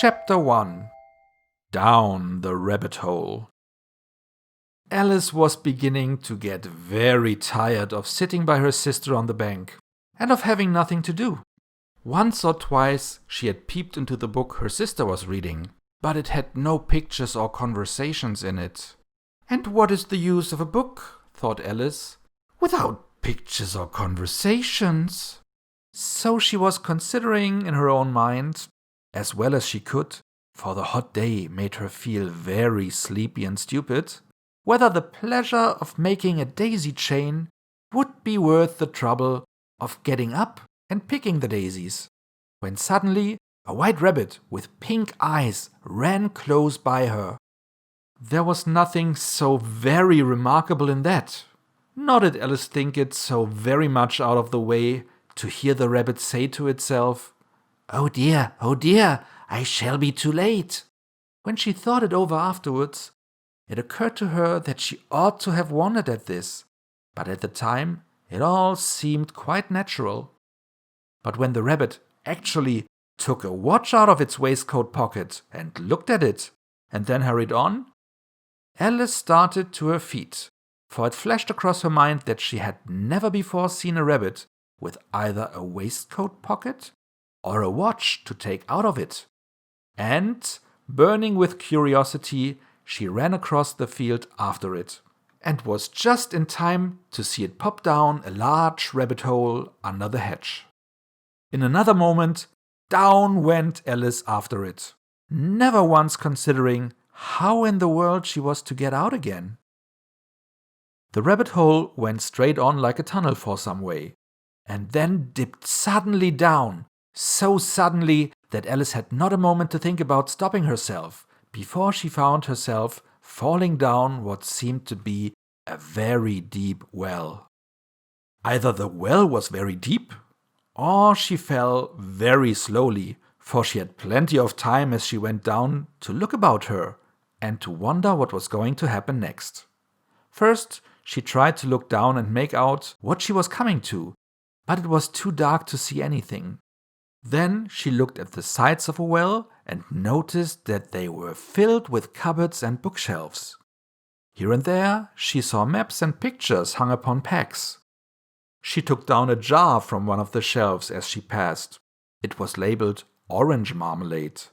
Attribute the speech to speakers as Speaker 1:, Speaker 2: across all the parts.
Speaker 1: Chapter 1. Down the Rabbit Hole. Alice was beginning to get very tired of sitting by her sister on the bank and of having nothing to do. Once or twice she had peeped into the book her sister was reading, but it had no pictures or conversations in it. And what is the use of a book, thought Alice, without pictures or conversations? So she was considering in her own mind, as well as she could, for the hot day made her feel very sleepy and stupid, whether the pleasure of making a daisy chain would be worth the trouble of getting up and picking the daisies, when suddenly a white rabbit with pink eyes ran close by her. There was nothing so very remarkable in that, nor did Alice think it so very much out of the way to hear the rabbit say to itself, oh dear, I shall be too late." When she thought it over afterwards, it occurred to her that she ought to have wondered at this, but at the time it all seemed quite natural. But when the rabbit actually took a watch out of its waistcoat pocket and looked at it, and then hurried on, Alice started to her feet, for it flashed across her mind that she had never before seen a rabbit with either a waistcoat pocket or a watch to take out of it. And, burning with curiosity, she ran across the field after it, and was just in time to see it pop down a large rabbit hole under the hedge. In another moment, down went Alice after it, never once considering how in the world she was to get out again. The rabbit hole went straight on like a tunnel for some way, and then dipped suddenly down, so suddenly that Alice had not a moment to think about stopping herself, before she found herself falling down what seemed to be a very deep well. Either the well was very deep, or she fell very slowly, for she had plenty of time as she went down to look about her and to wonder what was going to happen next. First, she tried to look down and make out what she was coming to, but it was too dark to see anything. Then she looked at the sides of a well and noticed that they were filled with cupboards and bookshelves. Here and there she saw maps and pictures hung upon pegs. She took down a jar from one of the shelves as she passed. It was labeled orange marmalade.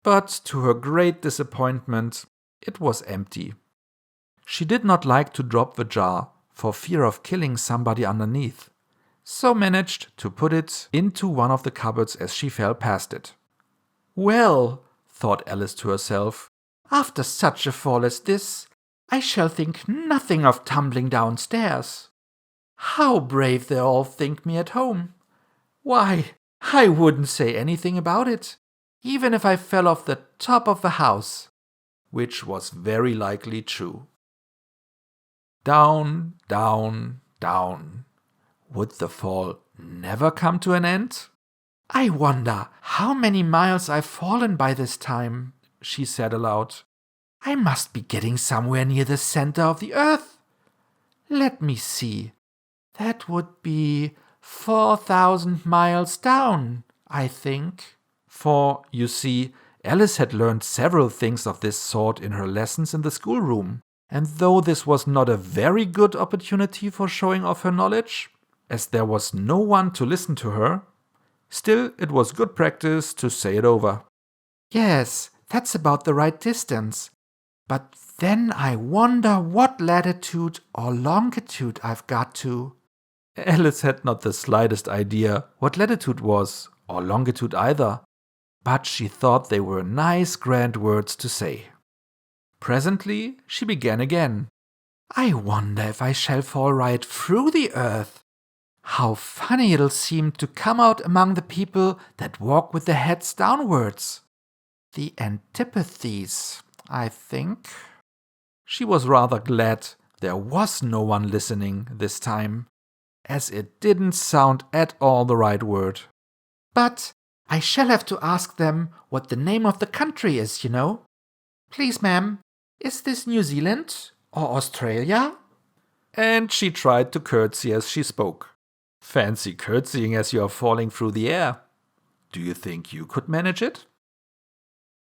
Speaker 1: But to her great disappointment, it was empty. She did not like to drop the jar for fear of killing somebody underneath, so managed to put it into one of the cupboards as she fell past it. Well, thought Alice to herself, after such a fall as this, I shall think nothing of tumbling downstairs. How brave they all think me at home. Why, I wouldn't say anything about it, even if I fell off the top of the house, which was very likely true. Down, down, down. Would the fall never come to an end? I wonder how many miles I've fallen by this time, she said aloud. I must be getting somewhere near the center of the earth. Let me see. That would be 4,000 miles down, I think. For, you see, Alice had learned several things of this sort in her lessons in the schoolroom, and though this was not a very good opportunity for showing off her knowledge, as there was no one to listen to her, still it was good practice to say it over. Yes, that's about the right distance. But then I wonder what latitude or longitude I've got to. Alice had not the slightest idea what latitude was, or longitude either, but she thought they were nice grand words to say. Presently she began again. I wonder if I shall fall right through the earth. How funny it'll seem to come out among the people that walk with their heads downwards. The antipathies, I think. She was rather glad there was no one listening this time, as it didn't sound at all the right word. But I shall have to ask them what the name of the country is, you know. Please, ma'am, is this New Zealand or Australia? And she tried to curtsy as she spoke. Fancy curtsying as you are falling through the air. Do you think you could manage it?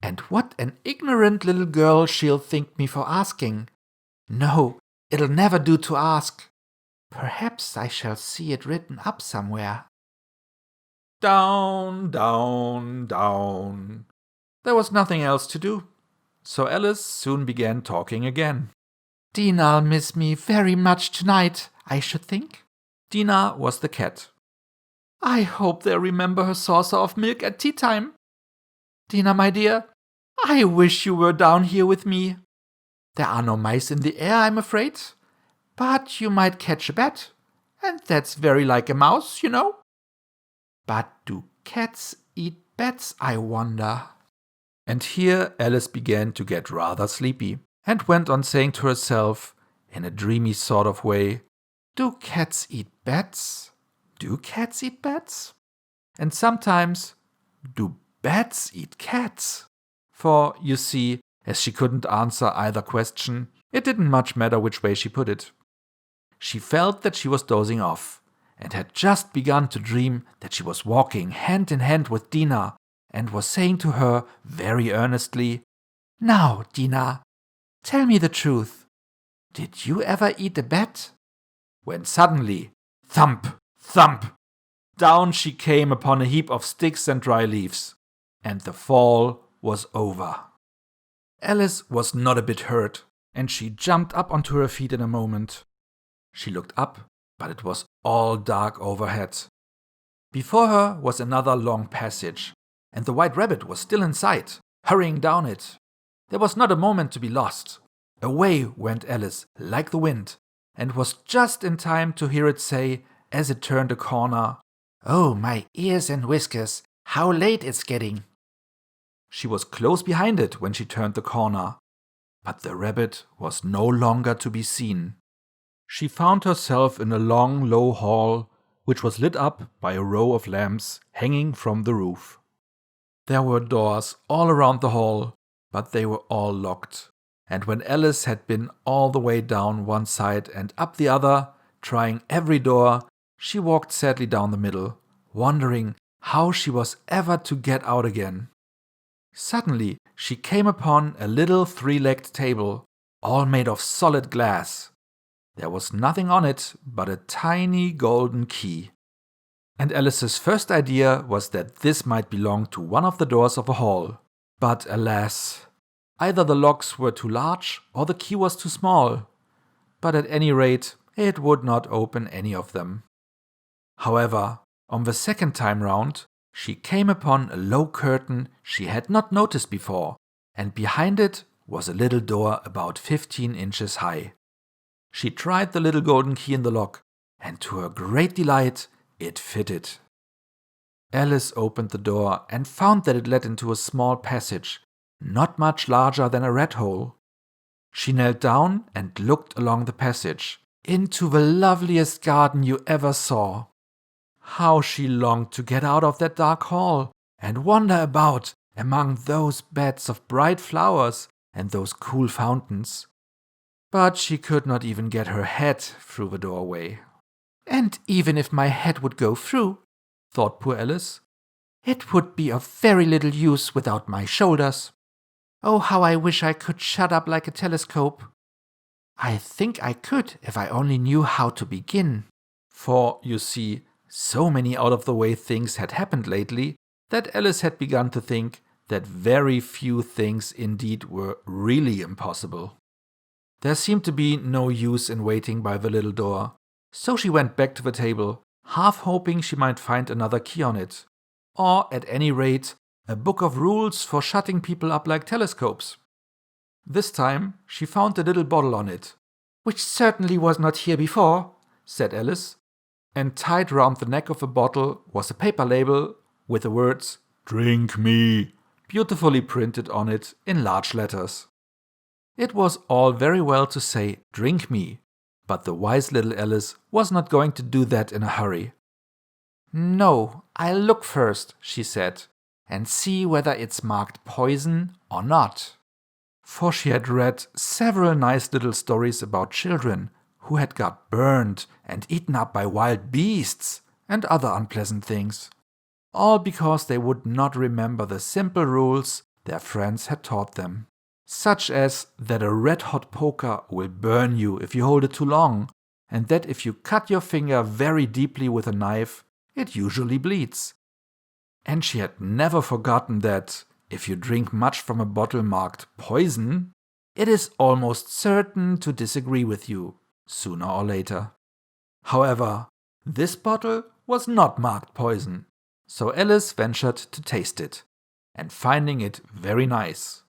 Speaker 1: And what an ignorant little girl she'll think me for asking. No, it'll never do to ask. Perhaps I shall see it written up somewhere. Down, down, down. There was nothing else to do, so Alice soon began talking again. Dinah'll miss me very much tonight, I should think. Dinah was the cat. I hope they'll remember her saucer of milk at tea time. Dinah, my dear, I wish you were down here with me. There are no mice in the air, I'm afraid, but you might catch a bat, and that's very like a mouse, you know. But do cats eat bats, I wonder? And here Alice began to get rather sleepy, and went on saying to herself, in a dreamy sort of way, do cats eat bats? Do cats eat bats? And sometimes, do bats eat cats? For, you see, as she couldn't answer either question, it didn't much matter which way she put it. She felt that she was dozing off, and had just begun to dream that she was walking hand in hand with Dinah, and was saying to her very earnestly, Now, Dinah, tell me the truth. Did you ever eat a bat? When suddenly, thump, thump, down she came upon a heap of sticks and dry leaves, and the fall was over. Alice was not a bit hurt, and she jumped up onto her feet in a moment. She looked up, but it was all dark overhead. Before her was another long passage, and the White Rabbit was still in sight, hurrying down it. There was not a moment to be lost. Away went Alice like the wind, and was just in time to hear it say, as it turned a corner, Oh, my ears and whiskers, how late it's getting. She was close behind it when she turned the corner, but the rabbit was no longer to be seen. She found herself in a long, low hall, which was lit up by a row of lamps hanging from the roof. There were doors all around the hall, but they were all locked, and when Alice had been all the way down one side and up the other, trying every door, she walked sadly down the middle, wondering how she was ever to get out again. Suddenly she came upon a little three-legged table, all made of solid glass. There was nothing on it but a tiny golden key. And Alice's first idea was that this might belong to one of the doors of a hall. But alas, either the locks were too large or the key was too small. But at any rate, it would not open any of them. However, on the second time round, she came upon a low curtain she had not noticed before, and behind it was a little door about 15 inches high. She tried the little golden key in the lock, and to her great delight, it fitted. Alice opened the door and found that it led into a small passage, not much larger than a rat hole. She knelt down and looked along the passage, into the loveliest garden you ever saw. How she longed to get out of that dark hall and wander about among those beds of bright flowers and those cool fountains. But she could not even get her head through the doorway. And even if my head would go through, thought poor Alice, it would be of very little use without my shoulders. Oh, how I wish I could shut up like a telescope. I think I could if I only knew how to begin. For, you see, so many out-of-the-way things had happened lately that Alice had begun to think that very few things indeed were really impossible. There seemed to be no use in waiting by the little door, so she went back to the table, half hoping she might find another key on it, or at any rate, a book of rules for shutting people up like telescopes. This time she found a little bottle on it, which certainly was not here before, said Alice, and tied round the neck of the bottle was a paper label with the words, Drink me, beautifully printed on it in large letters. It was all very well to say, Drink me, but the wise little Alice was not going to do that in a hurry. No, I'll look first, she said, and see whether it's marked poison or not. For she had read several nice little stories about children who had got burned and eaten up by wild beasts and other unpleasant things, all because they would not remember the simple rules their friends had taught them, such as that a red-hot poker will burn you if you hold it too long, and that if you cut your finger very deeply with a knife, it usually bleeds. And she had never forgotten that if you drink much from a bottle marked poison, it is almost certain to disagree with you, sooner or later. However, this bottle was not marked poison, so Alice ventured to taste it, and finding it very nice.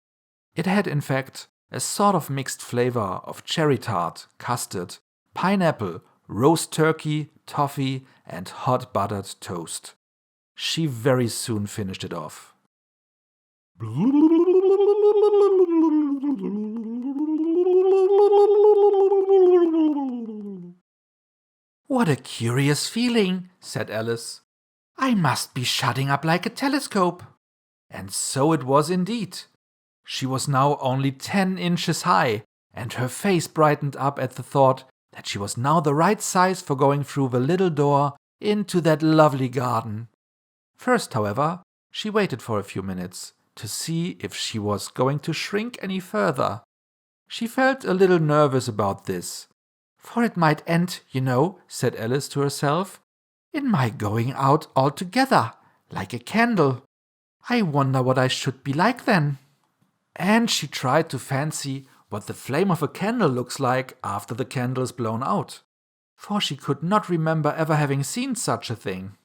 Speaker 1: It had in fact a sort of mixed flavor of cherry tart, custard, pineapple, roast turkey, toffee, and hot buttered toast. She very soon finished it off. "What a curious feeling," said Alice. "I must be shutting up like a telescope." And so it was indeed. She was now only 10 inches high, and her face brightened up at the thought that she was now the right size for going through the little door into that lovely garden. First, however, she waited for a few minutes to see if she was going to shrink any further. She felt a little nervous about this, for it might end, said Alice to herself, in my going out altogether, like a candle. I wonder what I should be like then. And she tried to fancy what the flame of a candle looks like after the candle is blown out, for she could not remember ever having seen such a thing.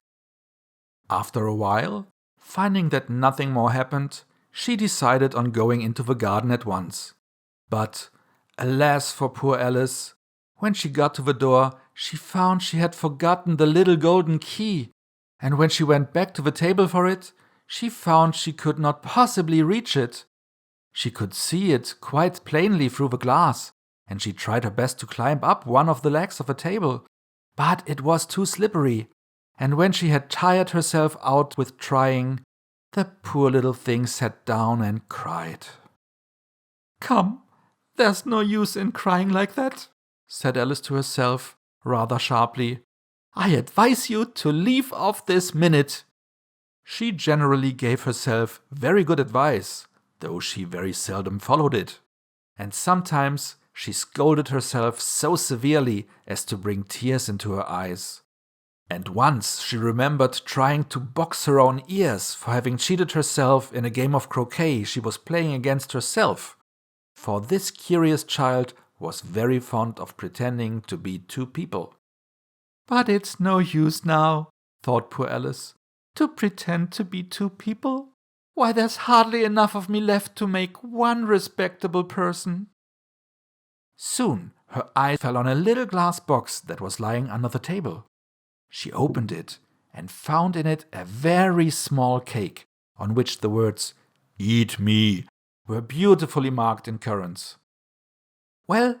Speaker 1: After a while, finding that nothing more happened, she decided on going into the garden at once. But, alas for poor Alice, when she got to the door, she found she had forgotten the little golden key, and when she went back to the table for it, she found she could not possibly reach it. She could see it quite plainly through the glass, and she tried her best to climb up one of the legs of the table, but it was too slippery, and when she had tired herself out with trying, the poor little thing sat down and cried. "Come, there's no use in crying like that," said Alice to herself, rather sharply. "I advise you to leave off this minute." She generally gave herself very good advice, though she very seldom followed it, and sometimes she scolded herself so severely as to bring tears into her eyes. And once she remembered trying to box her own ears for having cheated herself in a game of croquet she was playing against herself, for this curious child was very fond of pretending to be two people. "But it's no use now," thought poor Alice, "to pretend to be two people. Why, there's hardly enough of me left to make one respectable person." Soon her eye fell on a little glass box that was lying under the table. She opened it and found in it a very small cake, on which the words, "Eat me," were beautifully marked in currants. "Well,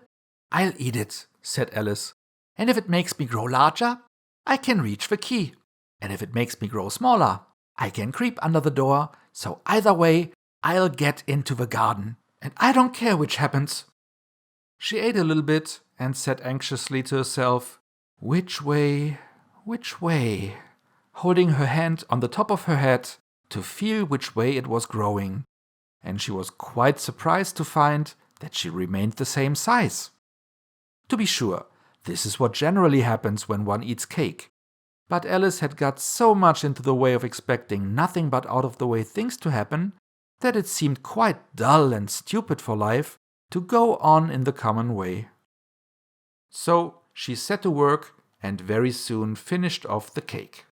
Speaker 1: I'll eat it," said Alice, "and if it makes me grow larger, I can reach the key, and if it makes me grow smaller, I can creep under the door, so either way, I'll get into the garden, and I don't care which happens." She ate a little bit and said anxiously to herself, "Which way, which way?" holding her hand on the top of her head to feel which way it was growing, and she was quite surprised to find that she remained the same size. To be sure, this is what generally happens when one eats cake, but Alice had got so much into the way of expecting nothing but out-of-the-way things to happen that it seemed quite dull and stupid for life to go on in the common way. So she set to work and very soon finished off the cake.